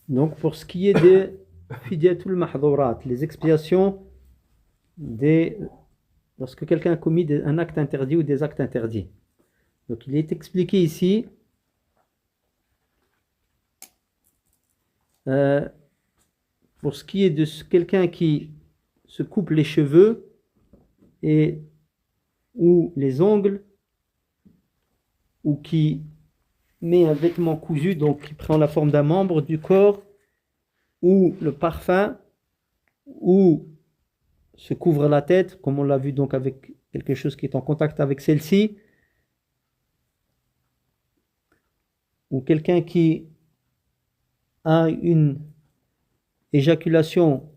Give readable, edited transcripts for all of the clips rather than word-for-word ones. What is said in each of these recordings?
Donc, pour ce qui est des fidyatul mahdourat, les expiations lorsque quelqu'un a commis un acte interdit ou des actes interdits. Donc, il est expliqué ici pour ce qui est de quelqu'un qui se coupe les cheveux ou les ongles, ou qui met un vêtement cousu, donc qui prend la forme d'un membre du corps, ou le parfum, ou se couvre la tête, comme on l'a vu donc avec quelque chose qui est en contact avec celle-ci, ou quelqu'un qui a une éjaculation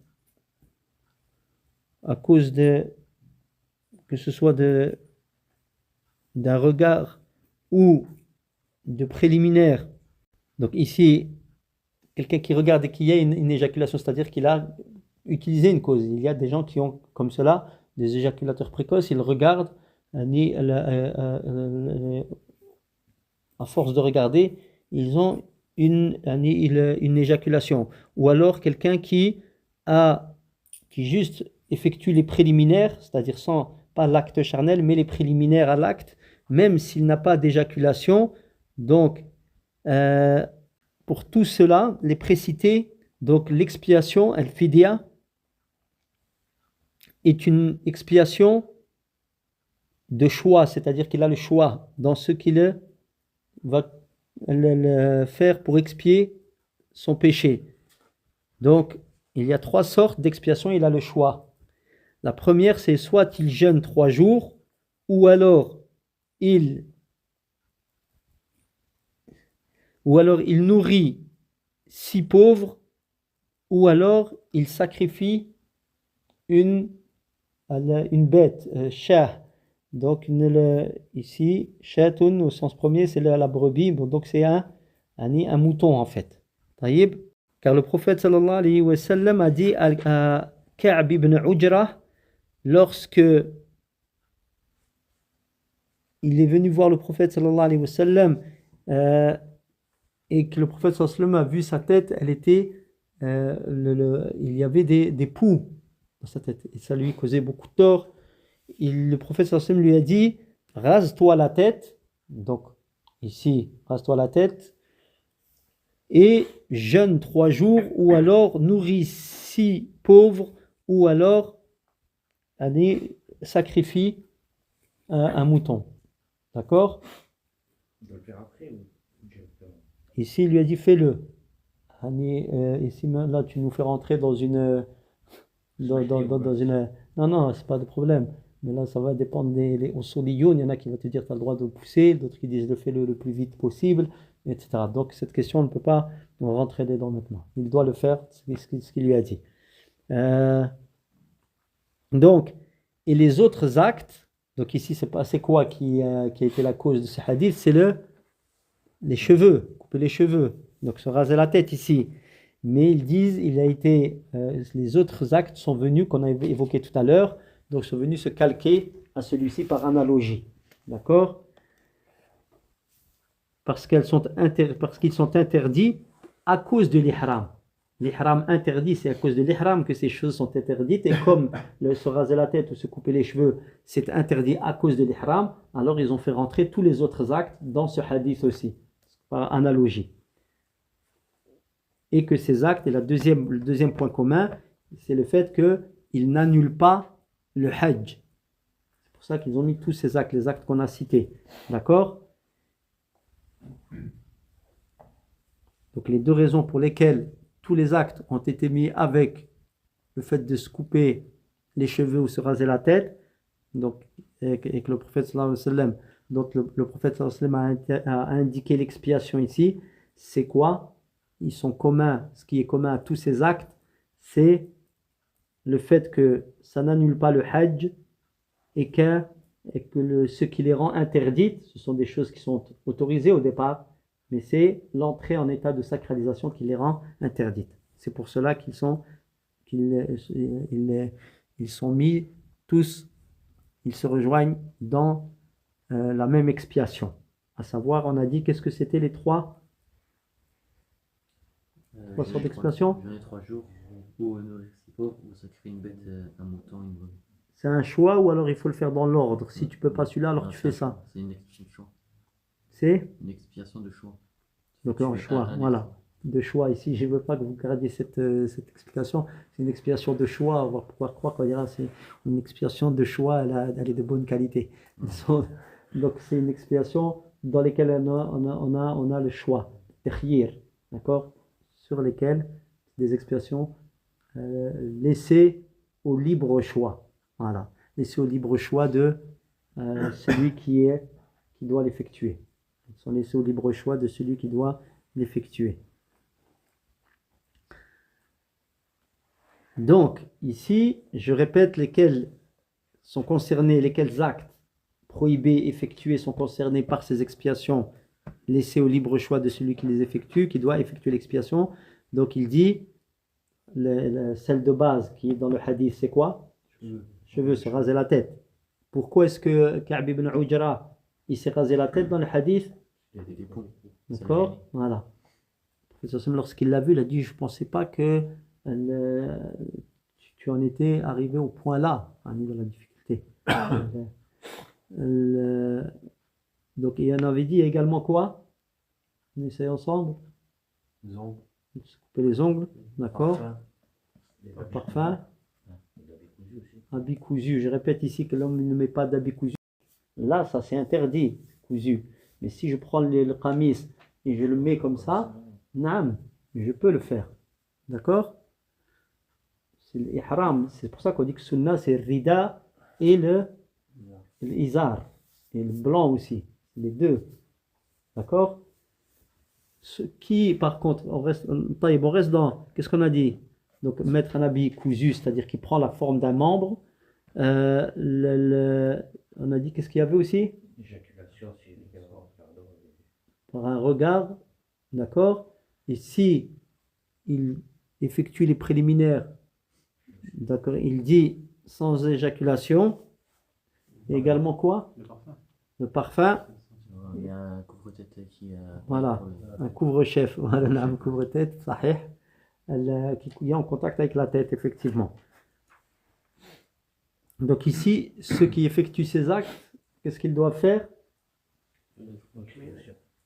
à cause que ce soit d'un regard ou de préliminaire. Donc ici, quelqu'un qui regarde et qu'il y a une éjaculation, c'est-à-dire qu'il a utilisé une cause. Il y a des gens qui ont comme cela, des éjaculateurs précoces, ils regardent, à force de regarder, ils ont une éjaculation. Ou alors quelqu'un qui juste effectue les préliminaires, c'est-à-dire pas l'acte charnel, mais les préliminaires à l'acte, même s'il n'a pas d'éjaculation. Donc, pour tout cela, les précités, donc l'expiation, al-fidya, est une expiation de choix, c'est-à-dire qu'il a le choix dans ce qu'il va le faire pour expier son péché. Donc, il y a 3 sortes d'expiation, il a le choix. La première, c'est soit il jeûne 3 jours, ou alors il nourrit 6 pauvres, ou alors il sacrifie une bête, shah. Donc ici, shatun au sens premier, c'est la brebis, bon, donc c'est un mouton en fait. Taïb. Car le prophète sallallahu alayhi wa sallam a dit à Ka'b ibn Ujrah, lorsque il est venu voir le prophète sallallahu alayhi wa sallam et que le prophète sallallahu alayhi wa sallam a vu sa tête, elle était, il y avait des poux dans sa tête et ça lui causait beaucoup de tort. Le prophète sallallahu alayhi wa sallam lui a dit, rase-toi la tête, donc ici, rase-toi la tête et jeûne 3 jours, ou alors nourris 6 pauvres, ou alors sacrifie un mouton. D'accord? Il doit le faire après ou directement? Ici, il lui a dit fais-le. Ici, là, tu nous fais rentrer dans une. Dans une. Non, non, c'est pas de problème. Mais là, ça va dépendre des usuliyoun. Il y en a qui vont te dire tu as le droit de pousser, d'autres qui disent fais-le le plus vite possible, etc. Donc, cette question, on ne peut pas rentrer dedans maintenant. Il doit le faire, c'est ce qu'il lui a dit. Donc, et les autres actes, donc ici, c'est quoi qui a été la cause de ce hadith? C'est les cheveux, couper les cheveux, donc se raser la tête ici. Mais ils disent, les autres actes sont venus, qu'on a évoqué tout à l'heure, donc sont venus se calquer à celui-ci par analogie. D'accord? Parce qu'ils sont interdits à cause de l'ihram. L'ihram interdit, c'est à cause de l'ihram que ces choses sont interdites. Et comme se raser la tête ou se couper les cheveux, c'est interdit à cause de l'ihram, alors ils ont fait rentrer tous les autres actes dans ce hadith aussi, par analogie. Et que ces actes, et le deuxième point commun, c'est le fait qu'ils n'annulent pas le hajj. C'est pour ça qu'ils ont mis tous ces actes, les actes qu'on a cités. D'accord? Donc les 2 raisons pour lesquelles tous les actes ont été mis avec le fait de se couper les cheveux ou se raser la tête, donc, et que le prophète sallallahu alayhi wa sallam, donc le prophète sallallahu alayhi wa sallam a indiqué l'expiation ici, c'est quoi? Ils sont communs, ce qui est commun à tous ces actes, c'est le fait que ça n'annule pas le hajj et que ce qui les rend interdites, ce sont des choses qui sont autorisées au départ, mais c'est l'entrée en état de sacralisation qui les rend interdites. C'est pour cela qu'ils sont mis tous, ils se rejoignent dans la même expiation. À savoir, on a dit, qu'est-ce que c'était les 3? Trois sortes d'expiation. Jeûner 3 jours, ou nourrir 6 pauvres, ou sacrifier une bête, un mouton, une brebis. C'est un choix ou alors il faut le faire dans l'ordre. Si tu peux pas celui-là, alors Non, tu c'est fais un ça. choix. C'est une expiation de choix. C'est Une expiation de choix. donc Tu un fais choix, un voilà. effort. De choix. Ici, je ne veux pas que vous gardiez cette explication. C'est une expiation de choix. On va pouvoir croire qu'on dira c'est une expiation de choix, elle est de bonne qualité. Donc, c'est une expiation dans laquelle on a le choix, takhir, d'accord, sur lesquelles des expiations laissées au libre choix. Voilà. Laissées au libre choix de celui qui doit l'effectuer. Ils sont laissés au libre choix de celui qui doit l'effectuer. Donc, ici, je répète lesquels sont concernés, lesquels actes prohibés, effectués sont concernés par ces expiations laissées au libre choix de celui qui les effectue, qui doit effectuer l'expiation. Donc, il dit, celle de base qui est dans le hadith, c'est quoi? Cheveux, se raser la tête. Pourquoi est-ce que Ka'b ibn Ujra, il s'est rasé la tête dans le hadith? Il y a des poux. D'accord? Voilà. Lorsqu'il l'a vu, il a dit, je ne pensais pas que tu en étais arrivé au point là, de la difficulté. Donc, il en avait dit également quoi? On essaye ensemble. Les ongles. Se couper les ongles, d'accord? Parfum. Parfum. Il avait cousu aussi. Habit cousu. Je répète ici que l'homme ne met pas d'habit cousu. Là, ça c'est interdit, cousu. Mais si je prends le qamis et je le mets comme ça, naam, je peux le faire. D'accord? C'est l'ihram. C'est pour ça qu'on dit que sunna, c'est le rida et l'izar. Et le blanc aussi. Les deux. D'accord? Ce qui, par contre, on reste dans. Qu'est-ce qu'on a dit? Donc, mettre un habit cousu, c'est-à-dire qui prend la forme d'un membre. On a dit qu'est-ce qu'il y avait aussi? Éjaculation, c'est également pardon. Par un regard. D'accord? Et si il effectue les préliminaires, d'accord, il dit sans éjaculation. Et également quoi? Le parfum. Le parfum. Il y a un couvre-tête qui Voilà, un couvre-chef, voilà, un couvre-tête, sahih, qui est en contact avec la tête, effectivement. Donc ici, ceux qui effectuent ces actes, qu'est-ce qu'ils doivent faire?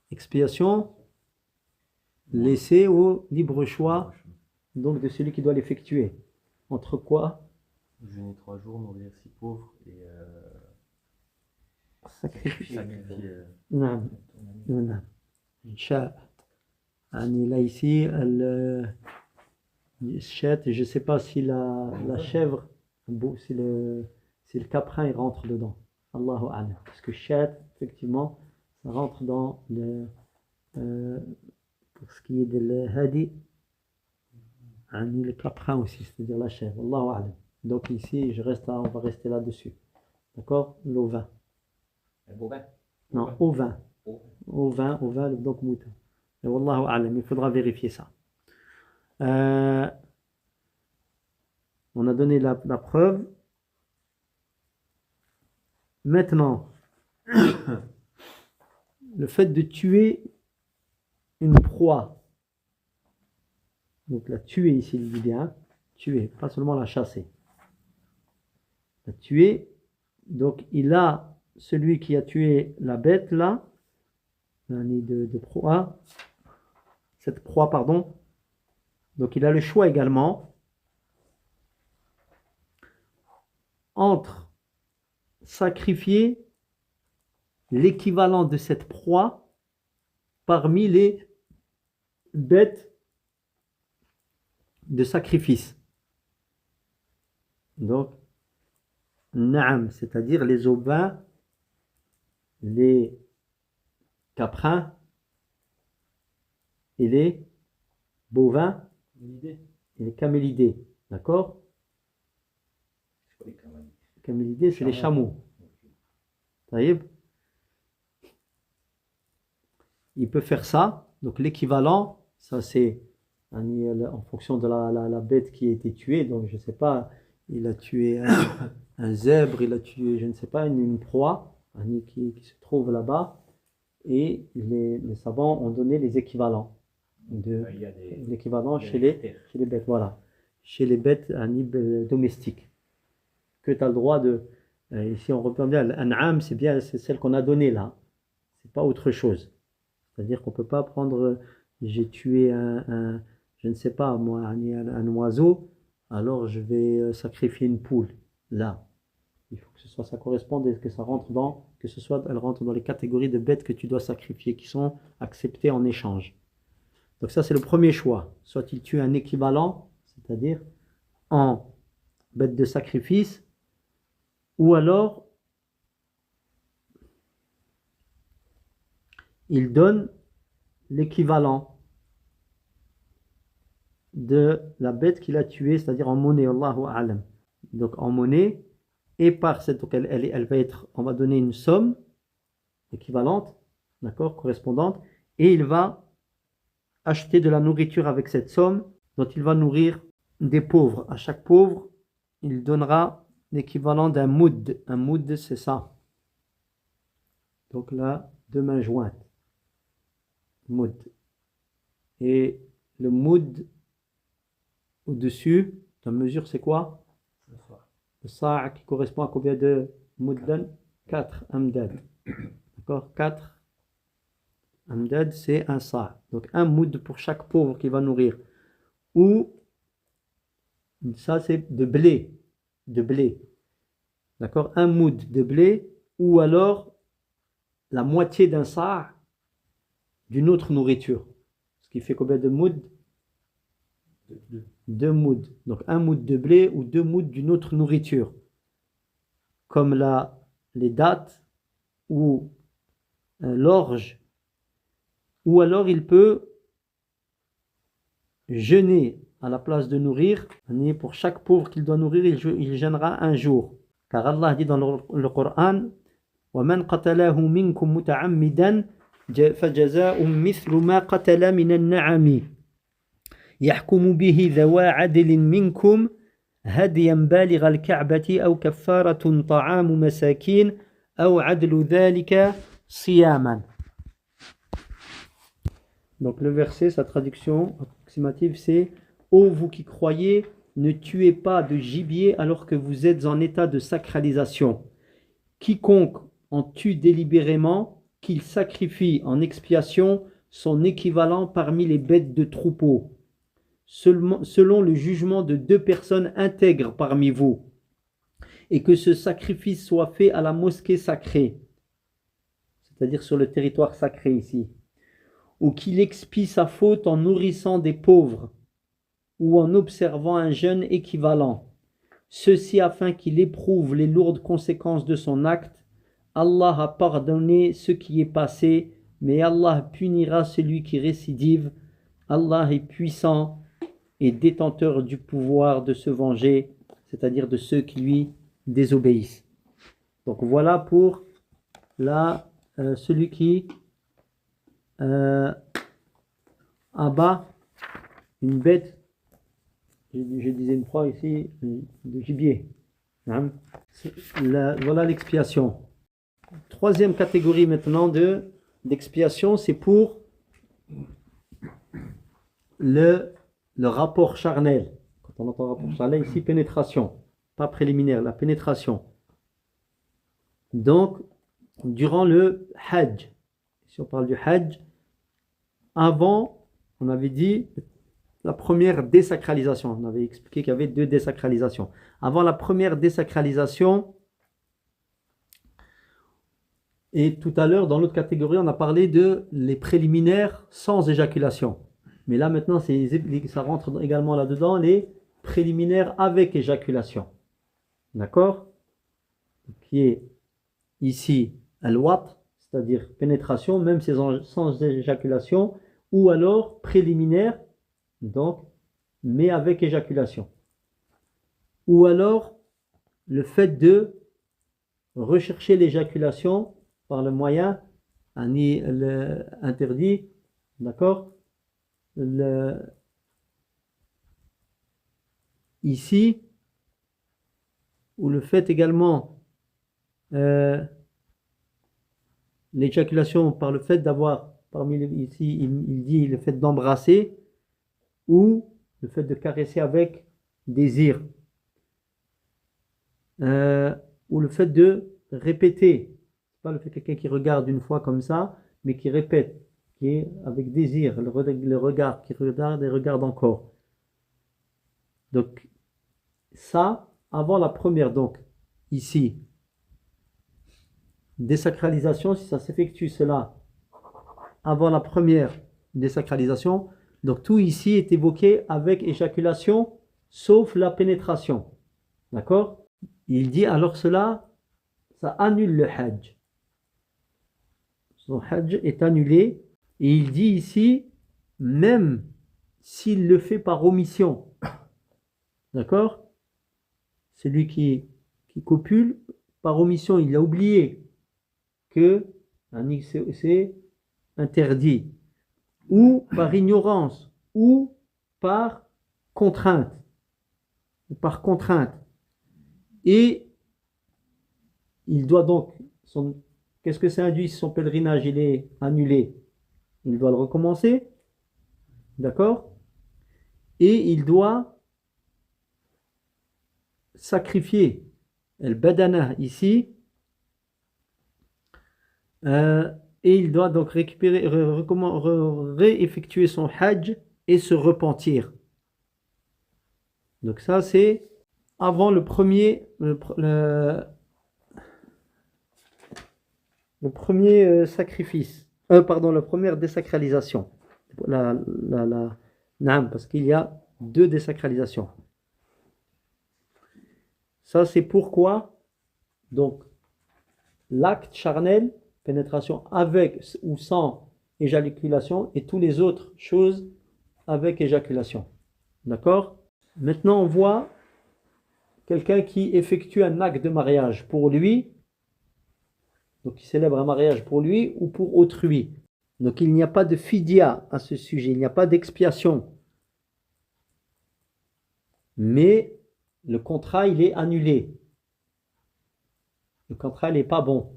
Expiation, laissée au libre choix, donc de celui qui doit l'effectuer. Entre quoi? Jeûner 3 jours, nourrir 6 pauvres et Sacrifier. sacrifier. Non, non. Chat. Là ici, chat, je ne sais pas si la chèvre, si le caprin il rentre dedans. Allahu a'lam. Parce que chat, effectivement, ça rentre dans pour ce qui est de l'hadi, le caprin aussi, c'est-à-dire la chèvre. Allahu a'lam. Donc ici, on va rester là-dessus. D'accord? L'ovin. Un bovin. Non, ovin. Ovin, donc mouton. Et wallahu a'lam, il faudra vérifier ça. On a donné la preuve. Maintenant, le fait de tuer une proie. Donc la tuer ici, il dit bien. Tuer, pas seulement la chasser. La tuer. Donc il a celui qui a tué la bête là, de proie, cette proie, pardon. Donc il a le choix également entre sacrifier l'équivalent de cette proie parmi les bêtes de sacrifice. Donc, naam, c'est-à-dire les ovins, les caprins et les bovins et les camélidés. D'accord? C'est quoi les camélidés? Les camélidés, c'est les chameaux. Taïb. Il peut faire ça. Donc l'équivalent, ça c'est en fonction de la bête qui a été tuée. Donc je ne sais pas, il a tué un zèbre, il a tué, je ne sais pas, une proie qui se trouve là-bas. Et les savants ont donné les équivalents. Il y a des l'équivalent il y a chez des les, critères. chez les bêtes, voilà. Chez les bêtes à niveau domestique. Que tu as le droit de. Ici, on reprend bien, l'an'am, c'est bien, c'est celle qu'on a donnée là. C'est pas autre chose. C'est-à-dire qu'on peut pas prendre. J'ai tué je ne sais pas, moi, un oiseau, alors je vais sacrifier une poule. Là. Il faut que ce soit, ça corresponde et que ça rentre dans, que ce soit, elle rentre dans les catégories de bêtes que tu dois sacrifier, qui sont acceptées en échange. Donc ça, c'est le premier choix. Soit il tue un équivalent, c'est-à-dire en bête de sacrifice, ou alors il donne l'équivalent de la bête qu'il a tuée, c'est-à-dire en monnaie, Allahu a'lam. Donc en monnaie, et par cette, donc elle va être, on va donner une somme équivalente, d'accord, correspondante, et il va acheter de la nourriture avec cette somme dont il va nourrir des pauvres. À chaque pauvre, il donnera l'équivalent d'un moud. Un moud, c'est ça. Donc là, deux mains jointes. Moud. Et le moud au-dessus, la mesure, c'est quoi? Le sa' qui correspond à combien de mouddan? 4 amdad. D'accord? 4 amdad, c'est un sa'. Donc un moud pour chaque pauvre qu'il va nourrir. Ou, ça c'est de blé. De blé. D'accord? Un moud de blé. Ou alors la moitié d'un sa' d'une autre nourriture. Ce qui fait combien de moud? 2 moods. Donc un moud de blé ou 2 moods d'une autre nourriture. Comme les dattes ou l'orge. Ou alors il peut jeûner à la place de nourrir. Pour chaque pauvre qu'il doit nourrir, il jeûnera un jour. Car Allah dit dans le Coran وَمَنْ قَتَلَهُ مِنْكُمْ مُتَعَمِّدًا فَجَزَاءٌ مِثْلُ مَا قَتَلَ مِنَ النَّعَمِ يحكم به ذوى عدل منكم هديا بالغ الكعبة أو كفارة طعام مساكين أو عدل ذلك صياما. Donc le verset, sa traduction approximative, c'est ô vous qui croyez, ne tuez pas de gibier alors que vous êtes en état de sacralisation. Quiconque en tue délibérément, qu'il sacrifie en expiation son équivalent parmi les bêtes de troupeau. Selon le jugement de 2 personnes intègres parmi vous, et que ce sacrifice soit fait à la mosquée sacrée, c'est-à-dire sur le territoire sacré ici, ou qu'il expie sa faute en nourrissant des pauvres, ou en observant un jeûne équivalent, ceci afin qu'il éprouve les lourdes conséquences de son acte. Allah a pardonné ce qui est passé, mais Allah punira celui qui récidive. Allah est puissant et détenteur du pouvoir de se venger, c'est-à-dire de ceux qui lui désobéissent. Donc voilà pour celui qui abat une bête, je disais une fois ici, de gibier. Voilà l'expiation. Troisième catégorie maintenant d'expiation, c'est pour le rapport charnel. Quand on entend rapport charnel, ici pénétration, pas préliminaire, la pénétration. Donc, durant le hajj, si on parle du hajj, avant, on avait dit la première désacralisation. On avait expliqué qu'il y avait 2 désacralisations. Avant la première désacralisation, et tout à l'heure, dans l'autre catégorie, on a parlé de les préliminaires sans éjaculation. Mais là, maintenant, ça rentre également là-dedans, les préliminaires avec éjaculation. D'accord? Qui est ici al-wat, c'est-à-dire pénétration, même sans éjaculation, ou alors préliminaire, donc, mais avec éjaculation. Ou alors, le fait de rechercher l'éjaculation par le moyen interdit, d'accord? Ici, ou le fait également l'éjaculation par le fait d'avoir ici, il dit le fait d'embrasser ou le fait de caresser avec désir. Ou le fait de répéter. C'est pas le fait de quelqu'un qui regarde une fois comme ça, mais qui répète, qui est avec désir, le regard, qui regarde et regarde encore. Donc, ça, avant la première, donc, ici, désacralisation, si ça s'effectue cela avant la première désacralisation, donc tout ici est évoqué avec éjaculation, sauf la pénétration. D'accord? Il dit alors cela, ça annule le hajj. Son hajj est annulé. Et il dit ici, même s'il le fait par omission. D'accord? Celui qui copule, par omission, il a oublié que c'est interdit. Ou par ignorance, ou par contrainte. Par contrainte. Et il doit donc, qu'est-ce que ça induit si son pèlerinage il est annulé? Il doit le recommencer, d'accord? Et il doit sacrifier el badana ici, et il doit donc récupérer, réeffectuer son hajj et se repentir. Donc ça c'est avant le premier sacrifice, pardon, la première désacralisation. Parce qu'il y a deux désacralisations. Ça c'est pourquoi donc l'acte charnel, pénétration avec ou sans éjaculation, et toutes les autres choses avec éjaculation. D'accord? Maintenant on voit quelqu'un qui effectue un acte de mariage pour lui, donc il célèbre un mariage pour lui ou pour autrui. Donc il n'y a pas de fidya à ce sujet, il n'y a pas d'expiation. Mais le contrat il est annulé. Le contrat n'est pas bon.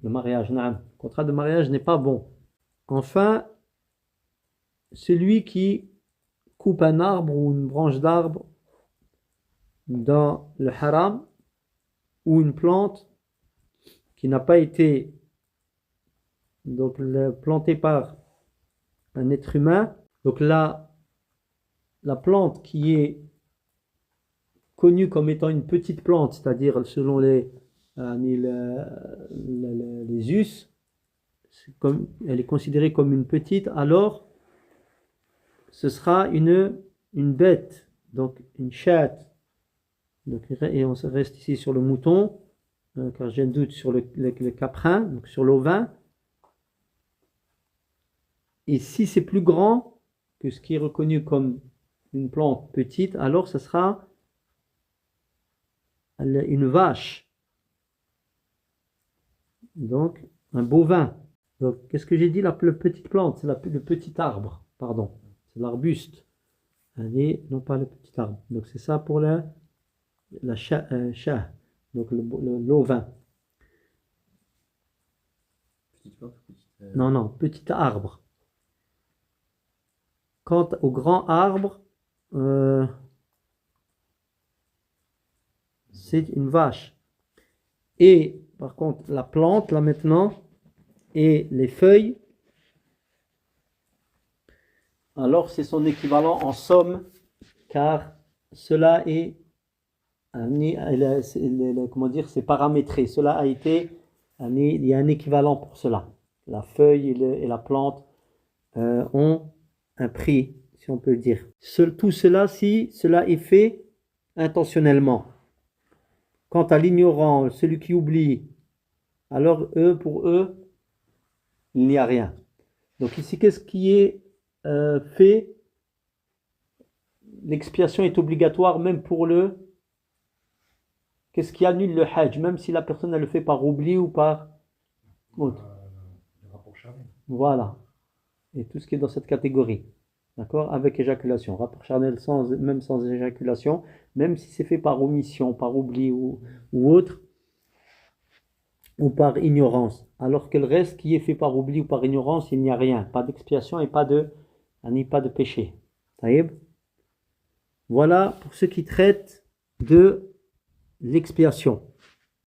Le mariage, non. Le contrat de mariage n'est pas bon. Enfin, celui qui coupe un arbre ou une branche d'arbre dans le haram, ou une plante qui n'a pas été donc plantée par un être humain, donc là, la plante qui est connue comme étant une petite plante, c'est-à-dire selon les us, elle est considérée comme une petite, alors ce sera une bête, donc une chatte. Donc, et on reste ici sur le mouton, car j'ai un doute sur le caprin, donc sur l'ovin. Et si c'est plus grand que ce qui est reconnu comme une plante petite, alors ce sera une vache. Donc, un bovin. Donc, qu'est-ce que j'ai dit? La petite plante, c'est le petit arbre, pardon. C'est l'arbuste. Allez, non pas le petit arbre. Donc, c'est ça pour la shah, donc l'ovin. Petite plante, Non, petit arbre. Quant au grand arbre, c'est une vache. Et par contre, la plante, là maintenant, et les feuilles, alors c'est son équivalent en somme, car cela est, comment dire, c'est paramétré. Cela a été, il y a un équivalent pour cela. La feuille et la plante ont un prix, si on peut le dire. Tout cela, si cela est fait intentionnellement. Quant à l'ignorant, celui qui oublie, alors pour eux, il n'y a rien. Donc ici, qu'est-ce qui est fait? L'expiation est obligatoire même pour qu'est-ce qui annule le hajj, même si la personne elle le fait par oubli ou par autre. Voilà. Et tout ce qui est dans cette catégorie. D'accord? Avec éjaculation. Rapport charnel même sans éjaculation, même si c'est fait par omission, par oubli ou autre, ou par ignorance, alors que le reste qui est fait par oubli ou par ignorance, il n'y a rien, pas d'expiation et pas de péché. Taïb. Voilà pour ceux qui traitent de l'expiation.